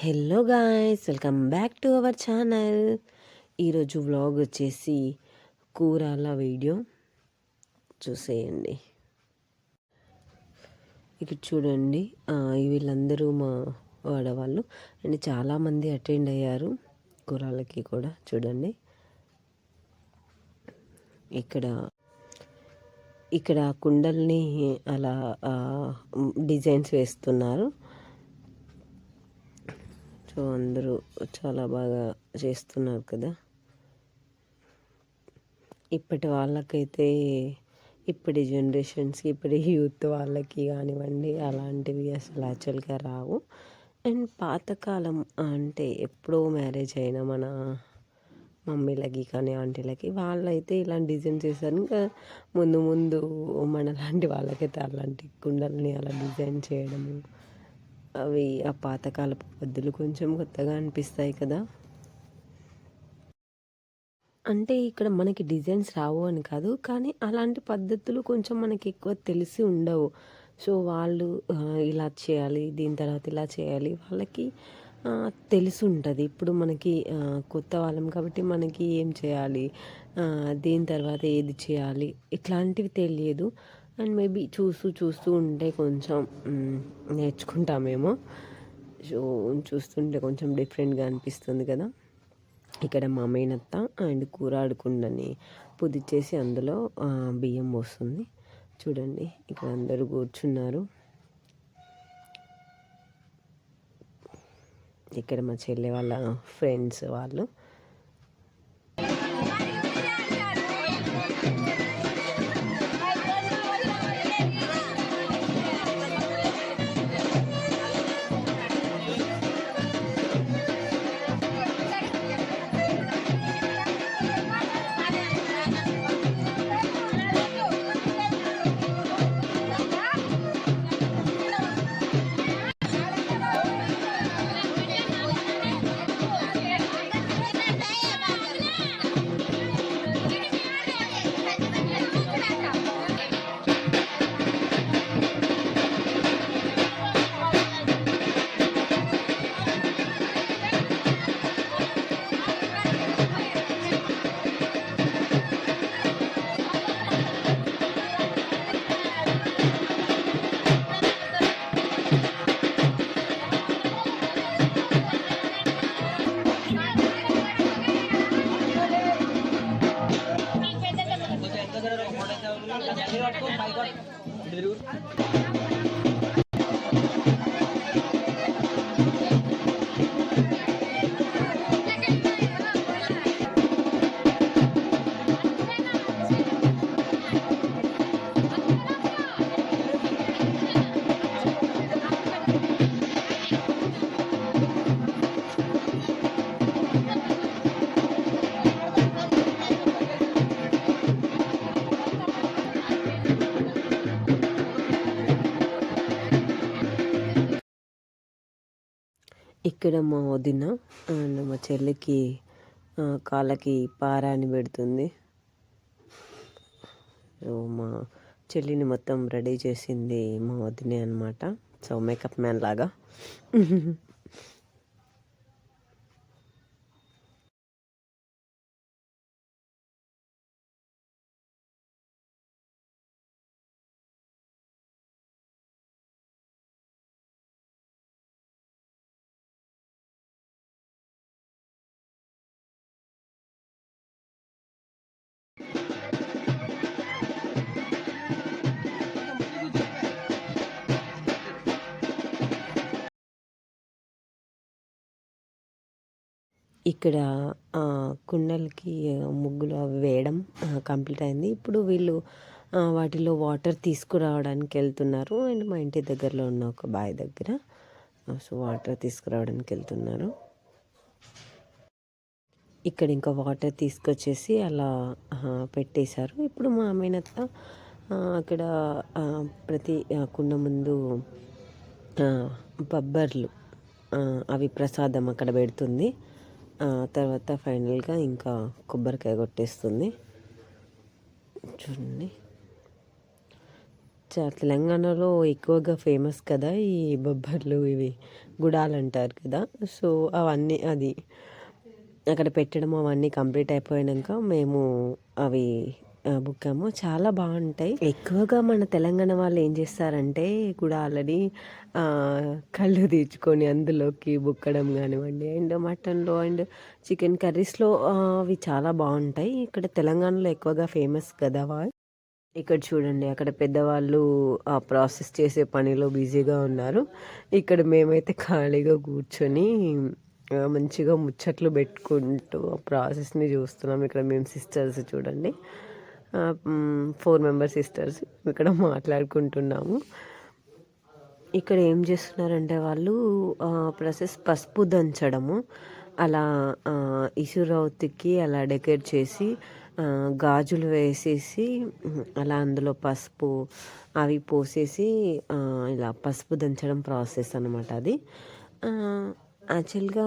Hello guys, welcome back to our channel. ఈరోజు vlog వచ్చేసి కూరల వీడియో చూసేయండి. ఇక్కడ చూడండి, వీళ్ళందరూ మా వాడవాళ్ళు అండ్ చాలామంది అటెండ్ అయ్యారు కూరలకి కూడా. చూడండి ఇక్కడ ఇక్కడ కుండల్ని అలా డిజైన్స్ వేస్తున్నారు. సో అందరూ చాలా బాగా చేస్తున్నారు కదా. ఇప్పటి వాళ్ళకైతే, ఇప్పటి జనరేషన్స్కి, ఇప్పటి యూత్ వాళ్ళకి కానివ్వండి, అలాంటివి అసలు యాక్చువల్గా రావు. అండ్ పాతకాలం అంటే ఎప్పుడో మ్యారేజ్ అయిన మన మమ్మీలకి కానీ ఆంటీలకి వాళ్ళైతే ఇలాంటి డిజైన్ చేశారు. ఇంకా ముందు ముందు మనలాంటి వాళ్ళకైతే అలాంటి కుండల్ని అలా డిజైన్ చేయడము, అవి ఆ పాతకాలపు పద్ధతులు కొంచెం కొత్తగా అనిపిస్తాయి కదా. అంటే ఇక్కడ మనకి డిజైన్స్ రావు అని కాదు, కానీ అలాంటి పద్ధతులు కొంచెం మనకి ఎక్కువ తెలిసి ఉండవు. సో వాళ్ళు ఇలా చేయాలి, దీని తర్వాత ఇలా చేయాలి, వాళ్ళకి తెలిసి ఉంటుంది. ఇప్పుడు మనకి కొత్త వాళ్ళం కాబట్టి మనకి ఏం చేయాలి, దీని తర్వాత ఏది చేయాలి, ఇట్లాంటివి తెలియదు. అండ్ మేబీ చూస్తూ ఉంటే కొంచెం నేర్చుకుంటామేమో. సో చూస్తుంటే కొంచెం డిఫరెంట్గా అనిపిస్తుంది కదా. ఇక్కడ మా మేనత్త అండ్ కూర ఆడుకుండని పుదిచ్చేసి అందులో బియ్యం పోస్తుంది. చూడండి ఇక్కడ అందరూ కూర్చున్నారు. ఇక్కడ మా చెల్లె వాళ్ళ ఫ్రెండ్స్ వాళ్ళు. ఇక్కడ మా వదిన అండ్ మా చెల్లికి కాళ్ళకి పారాని పెడుతుంది. మా చెల్లిని మొత్తం రెడీ చేసింది మా వదినే అనమాట. సో మేకప్ మ్యాన్ లాగా. ఇక్కడ కుండలకి ముగ్గులు అవి వేయడం కంప్లీట్ అయింది. ఇప్పుడు వీళ్ళు వాటిలో వాటర్ తీసుకురావడానికి వెళ్తున్నారు. అండ్ మా ఇంటి దగ్గరలో ఉన్న ఒక బావి దగ్గర సో వాటర్ తీసుకురావడానికి వెళ్తున్నారు. ఇక్కడ ఇంకా వాటర్ తీసుకొచ్చేసి అలా పెట్టేశారు. ఇప్పుడు మా మేనత్త అక్కడ ప్రతి కుండ ముందు బబ్బర్లు అవి ప్రసాదం అక్కడ పెడుతుంది. తర్వాత ఫైనల్గా ఇంకా కొబ్బరికాయ కొట్టేస్తుంది. చూడండి, తెలంగాణలో ఎక్కువగా ఫేమస్ కదా ఈ బొబ్బర్లు, ఇవి గుడాలు అంటారు కదా. సో అవన్నీ అది అక్కడ పెట్టడం అవన్నీ కంప్లీట్ అయిపోయాక మేము అవి బుక్కాము. చాలా బాగుంటాయి. ఎక్కువగా మన తెలంగాణ వాళ్ళు ఏం చేస్తారంటే గుడాలని కళ్ళు తీర్చుకొని అందులోకి బుక్కడం కానివ్వండి, అండ్ మటన్లో అండ్ చికెన్ కర్రీస్లో అవి చాలా బాగుంటాయి. ఇక్కడ తెలంగాణలో ఎక్కువగా ఫేమస్ కదా. ఇక్కడ చూడండి, అక్కడ పెద్దవాళ్ళు ఆ ప్రాసెస్ చేసే పనిలో బిజీగా ఉన్నారు. ఇక్కడ మేమైతే ఖాళీగా కూర్చొని మంచిగా ముచ్చట్లు పెట్టుకుంటూ ఆ ప్రాసెస్ని చూస్తున్నాం. ఇక్కడ మేము సిస్టర్స్ చూడండి, 4 మెంబర్ సిస్టర్స్ ఇక్కడ మాట్లాడుకుంటున్నాము. ఇక్కడ ఏం చేస్తున్నారంటే వాళ్ళు ప్రాసెస్ పసుపు దంచడము, అలా ఇసురవుతికి అలా డెకరేట్ చేసి గాజులు వేసేసి అలా అందులో పసుపు అవి పోసేసి ఇలా పసుపు దంచడం ప్రాసెస్ అనమాట అది. యాక్చువల్గా